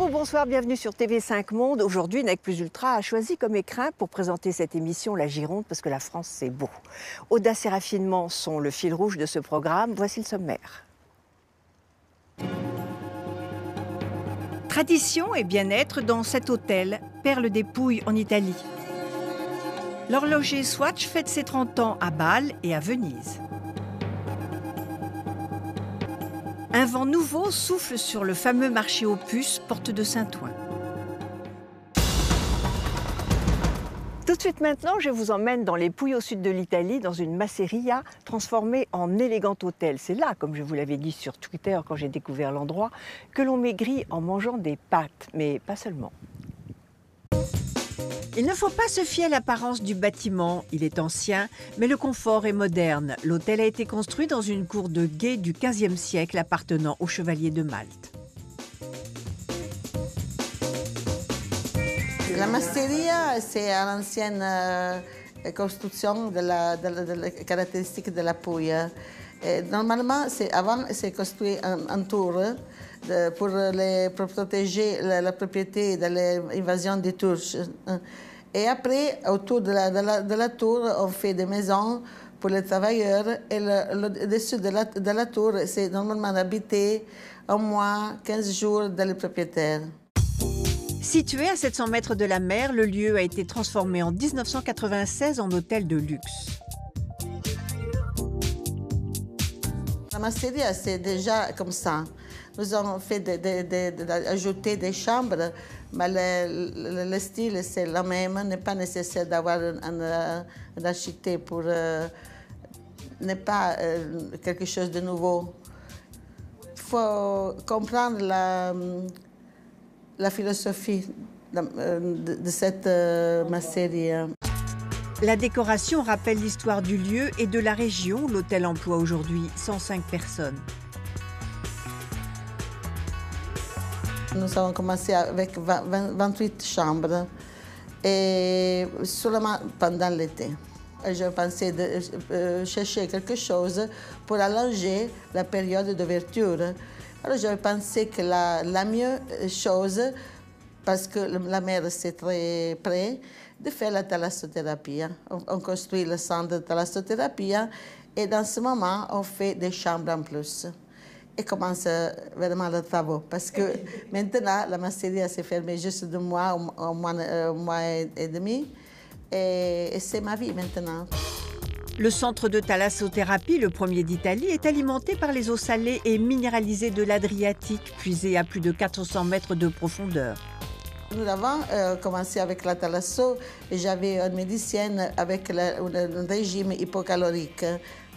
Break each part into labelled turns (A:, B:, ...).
A: Bonjour, bonsoir, bienvenue sur TV5 Monde. Aujourd'hui, NEC Plus Ultra a choisi comme écrin pour présenter cette émission la Gironde parce que la France, c'est beau. Audace et raffinement sont le fil rouge de ce programme. Voici le sommaire. Tradition et bien-être dans cet hôtel, perle des Pouilles en Italie. L'horloger Swatch fête ses 30 ans à Bâle et à Venise. Un vent nouveau souffle sur le fameux marché aux puces, porte de Saint-Ouen. Tout de suite maintenant, je vous emmène dans les Pouilles au sud de l'Italie, dans une masseria transformée en élégant hôtel. C'est là, comme je vous l'avais dit sur Twitter quand j'ai découvert l'endroit, que l'on maigrit en mangeant des pâtes, mais pas seulement. Il ne faut pas se fier à l'apparence du bâtiment. Il est ancien, mais le confort est moderne. L'hôtel a été construit dans une cour de guet du XVe siècle appartenant aux chevaliers de Malte.
B: La masseria, c'est l'ancienne construction de la caractéristique de la Pouille. Normalement, avant, c'est construit en tour pour protéger la propriété de l'invasion des Turcs. Et après, autour de la tour, on fait des maisons pour les travailleurs. Et le dessus de la tour, c'est normalement habité au moins 15 jours dans les propriétaires.
A: Situé à 700 mètres de la mer, le lieu a été transformé en 1996 en hôtel de luxe.
B: La masseria, c'est déjà comme ça. Nous avons fait ajouter des chambres, mais le style, c'est le même. Il n'est pas nécessaire d'avoir un architecte pour... n'est pas quelque chose de nouveau. Il faut comprendre la philosophie de cette masseria.
A: La décoration rappelle l'histoire du lieu et de la région. L'hôtel emploie aujourd'hui 105 personnes.
B: Nous avons commencé avec 28 chambres, et seulement pendant l'été. Je pensais de chercher quelque chose pour allonger la période d'ouverture. Alors j'avais pensé que la meilleure chose, parce que la mer c'est très près, de faire la thalassothérapie. On construit le centre de thalassothérapie et dans ce moment, on fait des chambres en plus. Et commence vraiment le travail. Parce que maintenant, la masseria s'est fermée juste 2 mois, un mois et demi. Et c'est ma vie maintenant.
A: Le centre de thalassothérapie, le premier d'Italie, est alimenté par les eaux salées et minéralisées de l'Adriatique, puisées à plus de 400 mètres de profondeur.
B: Nous avons commencé avec la thalasso et j'avais une médicienne avec un régime hypocalorique.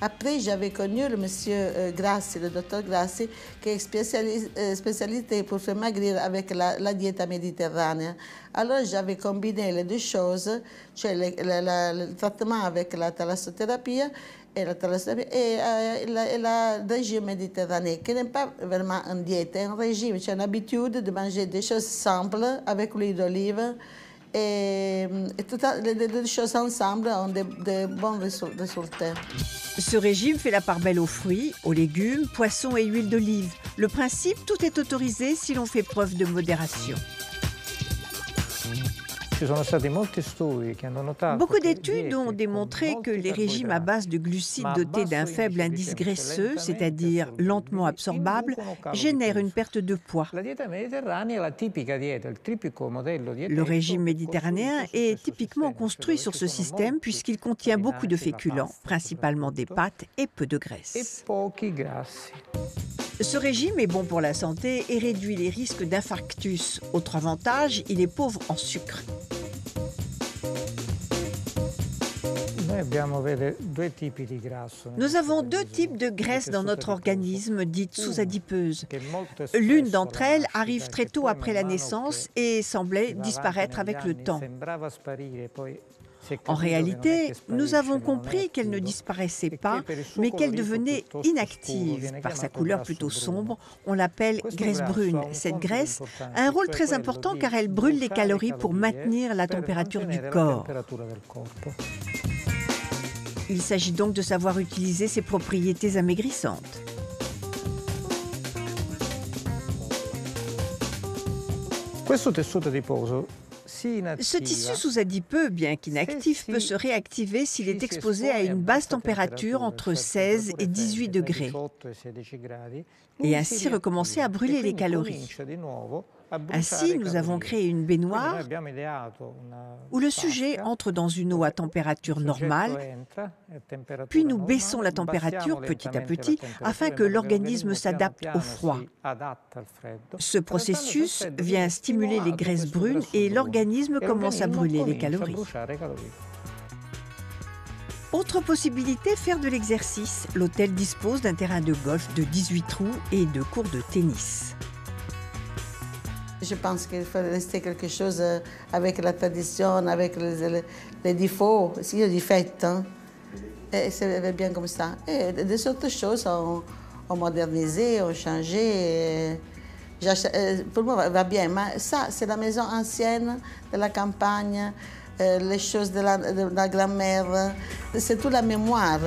B: Après, j'avais connu le monsieur Grassi, le docteur Grassi, qui est spécialité pour faire maigrir avec la diète méditerranéenne. Alors, j'avais combiné les deux choses, cioè le traitement avec la thalassothérapie et le régime méditerranéen, qui n'est pas vraiment une diète, c'est un régime, c'est une habitude de manger des choses simples avec l'huile d'olive. Et toutes les deux choses ensemble ont de bons résultats.
A: Ce régime fait la part belle aux fruits, aux légumes, poissons et huile d'olive. Le principe, tout est autorisé si l'on fait preuve de modération. Beaucoup d'études ont démontré que les régimes à base de glucides dotés d'un faible indice graisseux, c'est-à-dire lentement absorbables, génèrent une perte de poids. Le régime méditerranéen est typiquement construit sur ce système puisqu'il contient beaucoup de féculents, principalement des pâtes et peu de graisse. Ce régime est bon pour la santé et réduit les risques d'infarctus. Autre avantage, il est pauvre en sucre. Nous avons 2 types de graisse dans notre organisme, dites sous-adipeuses. L'une d'entre elles arrive très tôt après la naissance et semblait disparaître avec le temps. En réalité, nous avons compris qu'elle ne disparaissait pas, mais qu'elle devenait inactive. Par sa couleur plutôt sombre, on l'appelle graisse brune. Cette graisse a un rôle très important car elle brûle les calories pour maintenir la température du corps. Il s'agit donc de savoir utiliser ses propriétés amaigrissantes. Ce tissu sous-adipeux, bien qu'inactif, peut se réactiver s'il est exposé à une basse température entre 16 et 18 degrés et ainsi recommencer à brûler les calories. Ainsi, nous avons créé une baignoire où le sujet entre dans une eau à température normale, puis nous baissons la température petit à petit afin que l'organisme s'adapte au froid. Ce processus vient stimuler les graisses brunes et l'organisme commence à brûler les calories. Autre possibilité, faire de l'exercice. L'hôtel dispose d'un terrain de golf de 18 trous et de cours de tennis.
B: Je pense qu'il faut rester quelque chose avec la tradition, avec les défauts, s'il y a des fêtes. Hein. Et c'est bien comme ça. Et des autres choses ont modernisé, ont changé. Pour moi, va bien. Mais ça, c'est la maison ancienne de la campagne, les choses de la grand-mère. C'est toute la mémoire.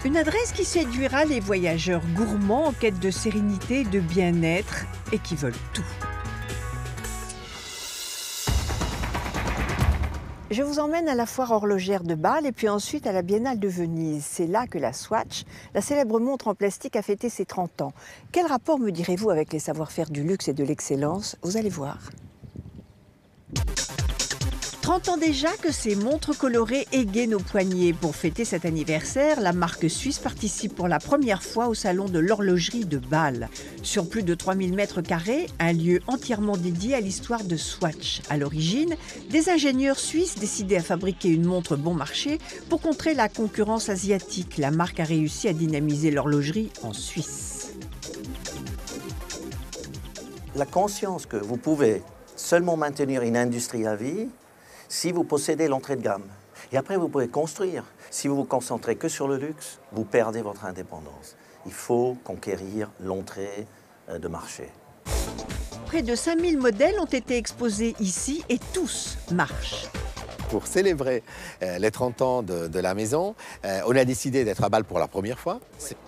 A: Une adresse qui séduira les voyageurs gourmands en quête de sérénité, de bien-être et qui veulent tout. Je vous emmène à la foire horlogère de Bâle et puis ensuite à la Biennale de Venise. C'est là que la Swatch, la célèbre montre en plastique, a fêté ses 30 ans. Quel rapport me direz-vous avec les savoir-faire du luxe et de l'excellence? Vous allez voir. 30 ans déjà que ces montres colorées égayent nos poignets. Pour fêter cet anniversaire, la marque suisse participe pour la première fois au salon de l'horlogerie de Bâle. Sur plus de 3000 mètres carrés, un lieu entièrement dédié à l'histoire de Swatch. À l'origine, des ingénieurs suisses décidaient à fabriquer une montre bon marché pour contrer la concurrence asiatique. La marque a réussi à dynamiser l'horlogerie en Suisse.
C: La conscience que vous pouvez seulement maintenir une industrie à vie si vous possédez l'entrée de gamme. Et après, vous pouvez construire. Si vous vous concentrez que sur le luxe, vous perdez votre indépendance. Il faut conquérir l'entrée de marché.
A: Près de 5000 modèles ont été exposés ici et tous marchent.
D: Pour célébrer les 30 ans de la maison, on a décidé d'être à Bâle pour la première fois.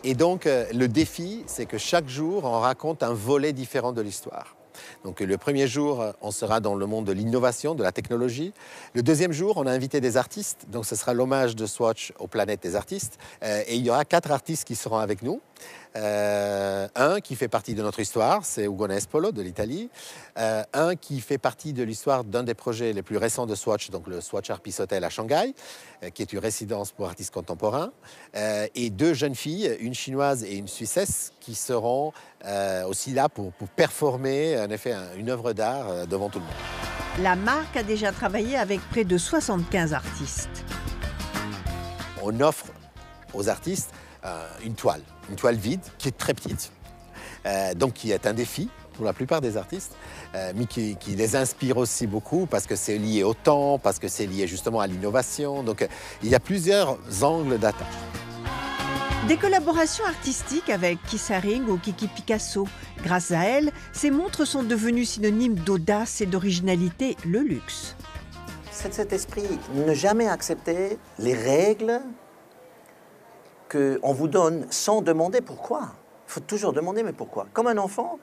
D: Et donc, le défi, c'est que chaque jour, on raconte un volet différent de l'histoire. Donc le premier jour, on sera dans le monde de l'innovation, de la technologie. Le deuxième jour, on a invité des artistes. Donc ce sera l'hommage de Swatch aux planètes des artistes. Et il y aura 4 artistes qui seront avec nous. Un qui fait partie de notre histoire, c'est Ugo Nespolo de l'Italie. Un qui fait partie de l'histoire d'un des projets les plus récents de Swatch, donc le Swatch Art Peace Hotel à Shanghai, qui est une résidence pour artistes contemporains. Et 2 jeunes filles, une chinoise et une suissesse, qui seront aussi là pour performer en effet une œuvre d'art devant tout le monde.
A: La marque a déjà travaillé avec près de 75 artistes.
D: On offre aux artistes une toile vide qui est très petite, donc qui est un défi pour la plupart des artistes, mais qui les inspire aussi beaucoup parce que c'est lié au temps, parce que c'est lié justement à l'innovation. Donc il y a plusieurs angles d'attaque.
A: Des collaborations artistiques avec Keith Haring ou Kiki Picasso. Grâce à elles, ces montres sont devenues synonymes d'audace et d'originalité, le luxe.
C: C'est cet esprit, ne jamais accepter les règles qu'on vous donne sans demander pourquoi. Il faut toujours demander mais pourquoi. Comme un enfant,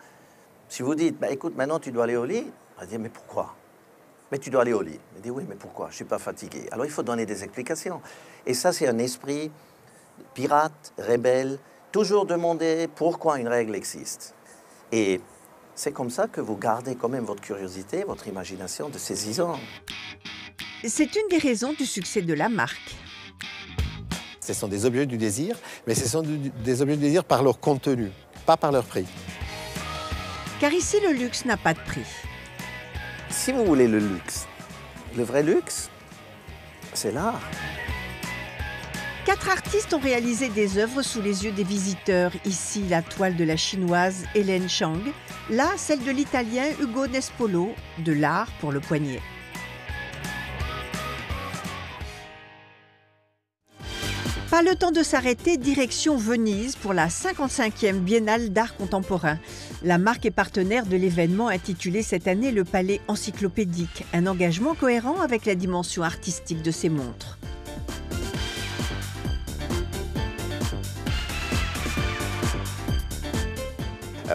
C: si vous dites, bah, écoute, maintenant tu dois aller au lit, on va dire mais pourquoi? Mais tu dois aller au lit. Il dit oui, mais pourquoi? Je ne suis pas fatigué. Alors il faut donner des explications. Et ça, c'est un esprit pirate, rebelle, toujours demander pourquoi une règle existe. Et c'est comme ça que vous gardez quand même votre curiosité, votre imagination de saisissant.
A: C'est une des raisons du succès de la marque.
D: Ce sont des objets du désir, mais ce sont des objets du désir par leur contenu, pas par leur prix.
A: Car ici, le luxe n'a pas de prix.
C: Si vous voulez le luxe, le vrai luxe, c'est l'art.
A: 4 artistes ont réalisé des œuvres sous les yeux des visiteurs. Ici, la toile de la chinoise Hélène Chang. Là, celle de l'italien Ugo Nespolo, de l'art pour le poignet. Pas le temps de s'arrêter, direction Venise pour la 55e Biennale d'art contemporain. La marque est partenaire de l'événement intitulé cette année le Palais encyclopédique, un engagement cohérent avec la dimension artistique de ces montres.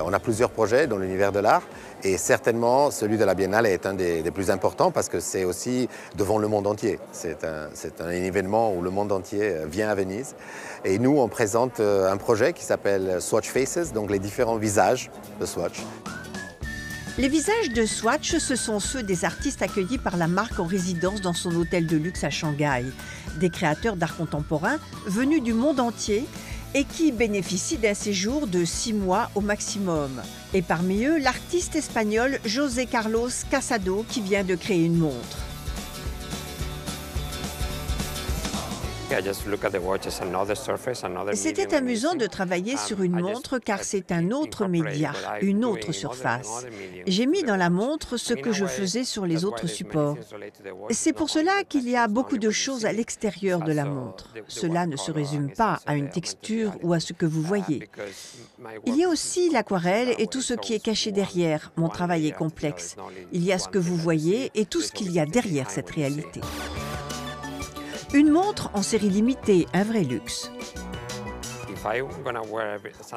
D: On a plusieurs projets dans l'univers de l'art Et certainement, celui de la Biennale est un des plus importants parce que c'est aussi devant le monde entier. C'est un événement où le monde entier vient à Venise. Et nous, on présente un projet qui s'appelle Swatch Faces, donc les différents visages de Swatch.
A: Les visages de Swatch, ce sont ceux des artistes accueillis par la marque en résidence dans son hôtel de luxe à Shanghai. Des créateurs d'art contemporain venus du monde entier et qui bénéficient d'un séjour de 6 mois au maximum. Et parmi eux, l'artiste espagnol José Carlos Casado qui vient de créer une montre. C'était amusant de travailler sur une montre car c'est un autre média, une autre surface. J'ai mis dans la montre ce que je faisais sur les autres supports. C'est pour cela qu'il y a beaucoup de choses à l'extérieur de la montre. Cela ne se résume pas à une texture ou à ce que vous voyez. Il y a aussi l'aquarelle et tout ce qui est caché derrière. Mon travail est complexe. Il y a ce que vous voyez et tout ce qu'il y a derrière cette réalité. Une montre en série limitée, un vrai luxe.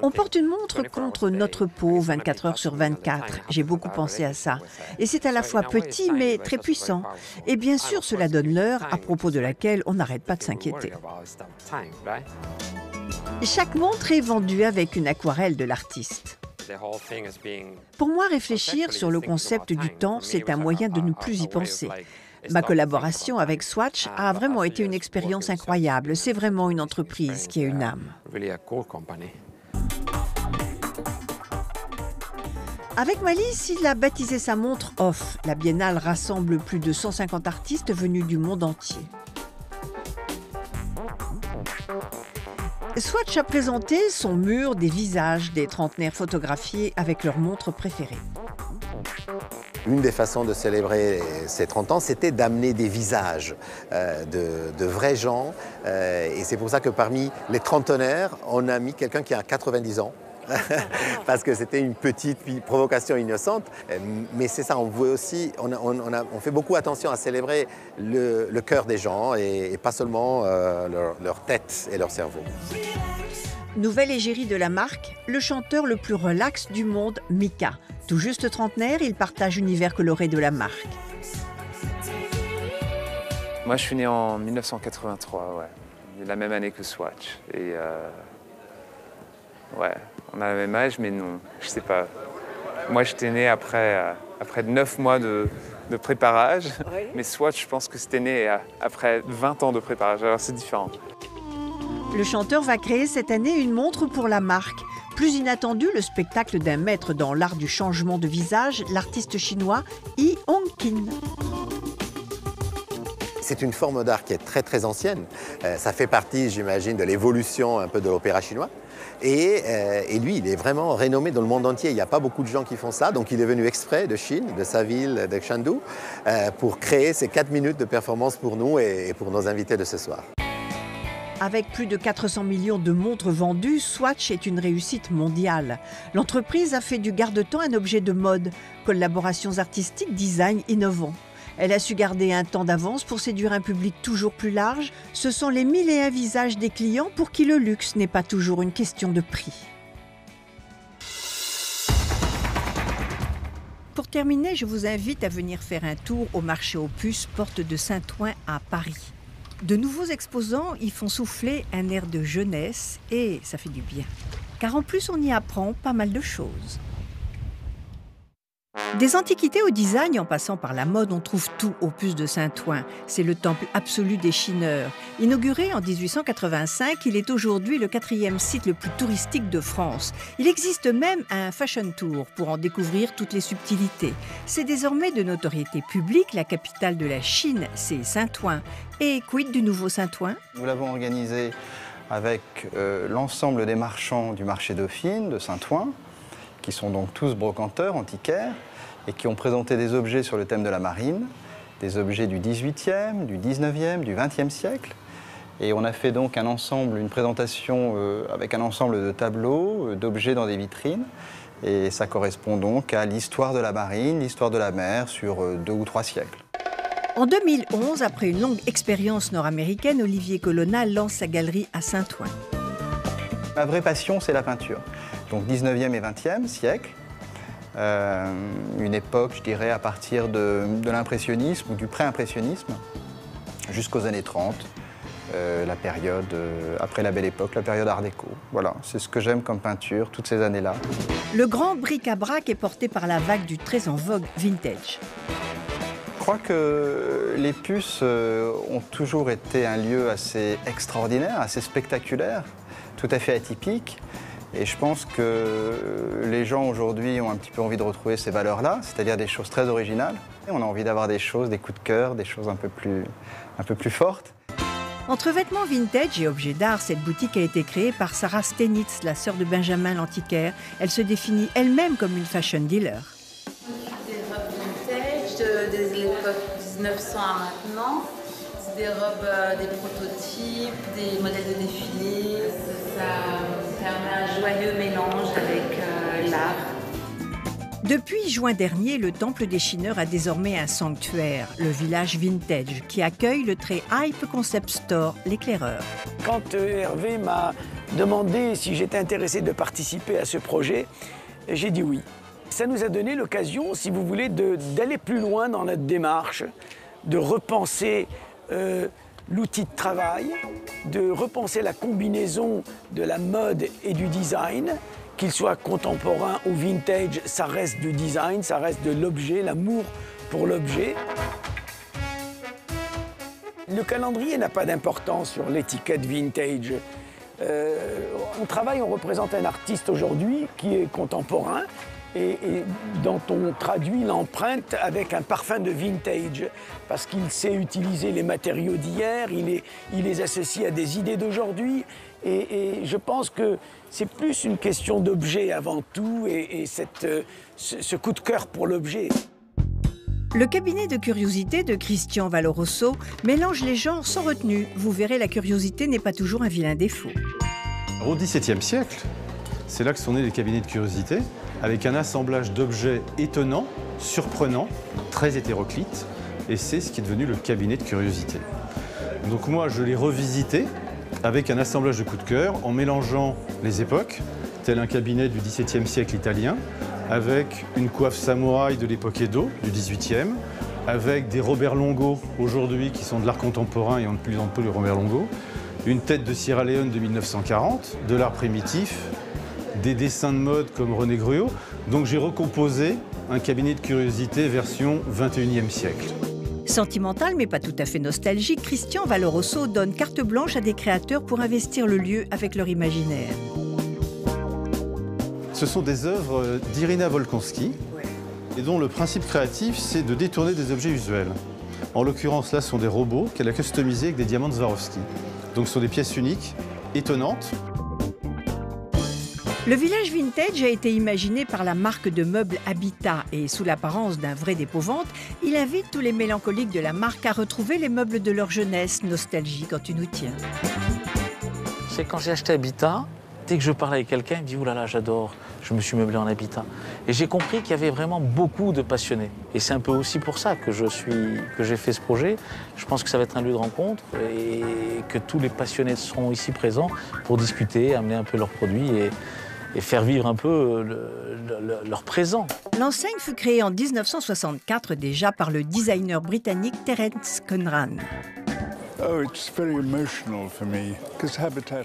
A: On porte une montre contre notre peau 24 heures sur 24. J'ai beaucoup pensé à ça. Et c'est à la fois petit mais très puissant. Et bien sûr, cela donne l'heure à propos de laquelle on n'arrête pas de s'inquiéter. Chaque montre est vendue avec une aquarelle de l'artiste. Pour moi, réfléchir sur le concept du temps, c'est un moyen de ne plus y penser. Ma collaboration avec Swatch a vraiment été une expérience incroyable. C'est vraiment une entreprise qui a une âme. Avec Malice, il a baptisé sa montre Off. La Biennale rassemble plus de 150 artistes venus du monde entier. Swatch a présenté son mur des visages des trentenaires photographiés avec leurs montres préférées.
D: Une des façons de célébrer ces 30 ans, c'était d'amener des visages de vrais gens. Et c'est pour ça que parmi les trentenaires, on a mis quelqu'un qui a 90 ans. Parce que c'était une petite provocation innocente. Mais c'est ça, on veut aussi, on fait beaucoup attention à célébrer le cœur des gens et pas seulement leur tête et leur cerveau.
A: Nouvelle égérie de la marque, le chanteur le plus relax du monde, Mika. Tout juste trentenaire, il partage l'univers coloré de la marque.
E: Moi, je suis né en 1983, ouais. La même année que Swatch. Et ouais, on a le même âge, mais non, je sais pas. Moi, j'étais né après 9 mois de préparage, oui. Mais Swatch, je pense que c'était né après 20 ans de préparage, alors c'est différent.
A: Le chanteur va créer cette année une montre pour la marque. Plus inattendu, le spectacle d'un maître dans l'art du changement de visage, l'artiste chinois Yi Hongqin.
D: C'est une forme d'art qui est très très ancienne. Ça fait partie, j'imagine, de l'évolution un peu de l'opéra chinois. Et lui, il est vraiment renommé dans le monde entier. Il n'y a pas beaucoup de gens qui font ça. Donc il est venu exprès de Chine, de sa ville, de Chengdu, pour créer ces 4 minutes de performance pour nous et pour nos invités de ce soir.
A: Avec plus de 400 millions de montres vendues, Swatch est une réussite mondiale. L'entreprise a fait du garde-temps un objet de mode, collaborations artistiques, design innovant. Elle a su garder un temps d'avance pour séduire un public toujours plus large. Ce sont les 1001 visages des clients pour qui le luxe n'est pas toujours une question de prix. Pour terminer, je vous invite à venir faire un tour au marché aux puces, porte de Saint-Ouen à Paris. De nouveaux exposants y font souffler un air de jeunesse et ça fait du bien. Car en plus, on y apprend pas mal de choses. Des antiquités au design en passant par la mode, on trouve tout aux puces de Saint-Ouen. C'est le temple absolu des chineurs. Inauguré en 1885, il est aujourd'hui le 4e site le plus touristique de France. Il existe même un fashion tour pour en découvrir toutes les subtilités. C'est désormais de notoriété publique. La capitale de la Chine, c'est Saint-Ouen. Et quid du nouveau Saint-Ouen ?
F: Nous l'avons organisé avec l'ensemble des marchands du marché Dauphine de Saint-Ouen, qui sont donc tous brocanteurs, antiquaires, et qui ont présenté des objets sur le thème de la marine, des objets du XVIIIe, du XIXe, du XXe siècle. Et on a fait donc une présentation avec un ensemble de tableaux, d'objets dans des vitrines. Et ça correspond donc à l'histoire de la marine, l'histoire de la mer sur 2 ou 3 siècles.
A: En 2011, après une longue expérience nord-américaine, Olivier Colonna lance sa galerie à Saint-Ouen.
F: Ma vraie passion, c'est la peinture. Donc 19e et 20e siècle. une époque, je dirais, à partir de l'impressionnisme ou du pré-impressionnisme jusqu'aux années 30, la période, après la Belle Époque, la période Art déco. Voilà, c'est ce que j'aime comme peinture, toutes ces années-là.
A: Le grand bric-à-brac est porté par la vague du très en vogue vintage.
F: Je crois que les puces ont toujours été un lieu assez extraordinaire, assez spectaculaire, tout à fait atypique. Et je pense que les gens aujourd'hui ont un petit peu envie de retrouver ces valeurs-là, c'est-à-dire des choses très originales. Et on a envie d'avoir des choses, des coups de cœur, des choses un peu plus fortes.
A: Entre vêtements vintage et objets d'art, cette boutique a été créée par Sarah Stenitz, la sœur de Benjamin l'antiquaire. Elle se définit elle-même comme une fashion dealer.
G: Des robes vintage de l'époque 1900 à maintenant. C'est des robes, des prototypes, des modèles de défilé. Ça permet un joyeux mélange avec l'art.
A: Depuis juin dernier, le Temple des Chineurs a désormais un sanctuaire, le village vintage, qui accueille le très hype concept store, l'Éclaireur.
H: Quand Hervé m'a demandé si j'étais intéressé de participer à ce projet, j'ai dit oui. Ça nous a donné l'occasion, si vous voulez, d'aller plus loin dans notre démarche, de repenser l'outil de travail, de repenser la combinaison de la mode et du design. Qu'il soit contemporain ou vintage, ça reste du design, ça reste de l'objet, l'amour pour l'objet. Le calendrier n'a pas d'importance sur l'étiquette vintage. On travaille, on représente un artiste aujourd'hui qui est contemporain et dont on traduit l'empreinte avec un parfum de vintage parce qu'il sait utiliser les matériaux d'hier, il les associe à des idées d'aujourd'hui et je pense que c'est plus une question d'objet avant tout et ce coup de cœur pour l'objet.
A: Le cabinet de curiosité de Christian Valoroso mélange les genres sans retenue. Vous verrez, la curiosité n'est pas toujours un vilain défaut.
I: Au XVIIe siècle, c'est là que sont nés les cabinets de curiosité, avec un assemblage d'objets étonnants, surprenants, très hétéroclites, et c'est ce qui est devenu le cabinet de curiosité. Donc moi, je l'ai revisité avec un assemblage de coups de cœur, en mélangeant les époques, tel un cabinet du XVIIe siècle italien, avec une coiffe samouraï de l'époque Edo, du XVIIIe, avec des Robert Longo, aujourd'hui, qui sont de l'art contemporain et on ne plus en peu le Robert Longo, une tête de Sierra Leone de 1940, de l'art primitif, des dessins de mode comme René Gruot. Donc j'ai recomposé un cabinet de curiosité version 21e siècle.
A: Sentimental mais pas tout à fait nostalgique, Christian Valoroso donne carte blanche à des créateurs pour investir le lieu avec leur imaginaire.
I: Ce sont des œuvres d'Irina Volkonski et dont le principe créatif, c'est de détourner des objets usuels. En l'occurrence, là, ce sont des robots qu'elle a customisés avec des diamants de Swarovski. Donc ce sont des pièces uniques, étonnantes.
A: Le village vintage a été imaginé par la marque de meubles Habitat et sous l'apparence d'un vrai dépôt-vente, il invite tous les mélancoliques de la marque à retrouver les meubles de leur jeunesse, nostalgie quand tu nous tiens.
J: C'est quand j'ai acheté Habitat, dès que je parlais avec quelqu'un, il me dit « Ouh là là, j'adore, je me suis meublé en Habitat ». Et j'ai compris qu'il y avait vraiment beaucoup de passionnés. Et c'est un peu aussi pour ça que j'ai fait ce projet. Je pense que ça va être un lieu de rencontre et que tous les passionnés seront ici présents pour discuter, amener un peu leurs produits et faire vivre un peu leur présent.
A: L'enseigne fut créée en 1964 déjà par le designer britannique Terence Conran.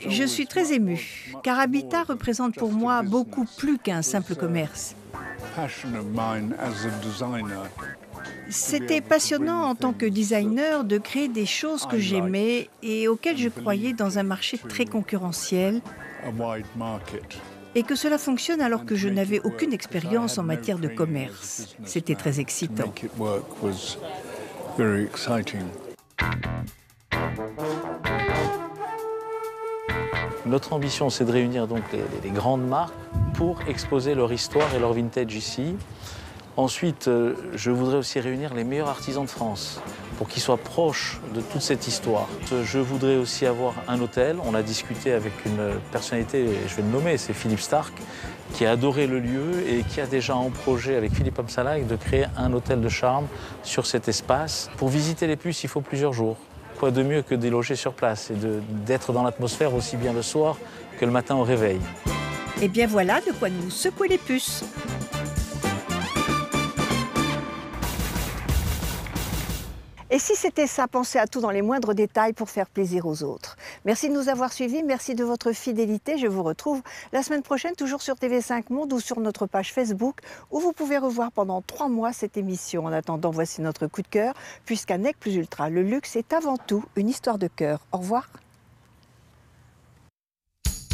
A: Je suis très émue, car Habitat représente pour moi beaucoup plus qu'un simple commerce. C'était passionnant en tant que designer de créer des choses que j'aimais et auxquelles je croyais dans un marché très concurrentiel. Et que cela fonctionne alors que je n'avais aucune expérience en matière de commerce. C'était très excitant.
J: Notre ambition, c'est de réunir donc les grandes marques pour exposer leur histoire et leur vintage ici. Ensuite, je voudrais aussi réunir les meilleurs artisans de France pour qu'ils soient proches de toute cette histoire. Je voudrais aussi avoir un hôtel. On a discuté avec une personnalité, je vais le nommer, c'est Philippe Stark, qui a adoré le lieu et qui a déjà en projet avec Philippe Amsalak de créer un hôtel de charme sur cet espace. Pour visiter les puces, il faut plusieurs jours. Quoi de mieux que de loger sur place et d'être dans l'atmosphère aussi bien le soir que le matin au réveil.
A: Et bien voilà de quoi nous secouer les puces. Et si c'était ça, pensez à tout dans les moindres détails pour faire plaisir aux autres. Merci de nous avoir suivis, merci de votre fidélité. Je vous retrouve la semaine prochaine, toujours sur TV5 Monde ou sur notre page Facebook, où vous pouvez revoir pendant 3 mois cette émission. En attendant, voici notre coup de cœur, puisqu'à Nec Plus Ultra, le luxe est avant tout une histoire de cœur. Au revoir.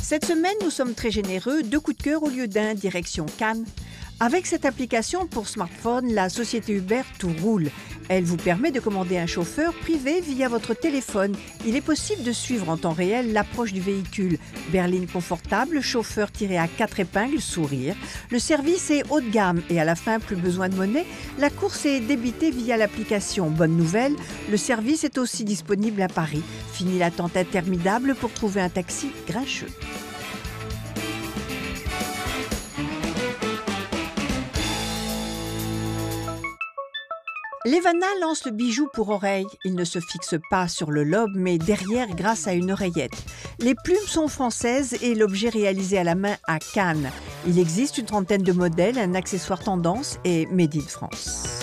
A: Cette semaine, nous sommes très généreux, 2 coups de cœur au lieu d'un, direction Cannes. Avec cette application pour smartphone, la société Uber Tout roule. Elle vous permet de commander un chauffeur privé via votre téléphone. Il est possible de suivre en temps réel l'approche du véhicule. Berline confortable, chauffeur tiré à 4 épingles, sourire. Le service est haut de gamme et à la fin, plus besoin de monnaie. La course est débitée via l'application. Bonne nouvelle, le service est aussi disponible à Paris. Fini l'attente interminable pour trouver un taxi grincheux. Levana lance le bijou pour oreille. Il ne se fixe pas sur le lobe, mais derrière grâce à une oreillette. Les plumes sont françaises et l'objet réalisé à la main à Cannes. Il existe une 30aine de modèles, un accessoire tendance et made in France.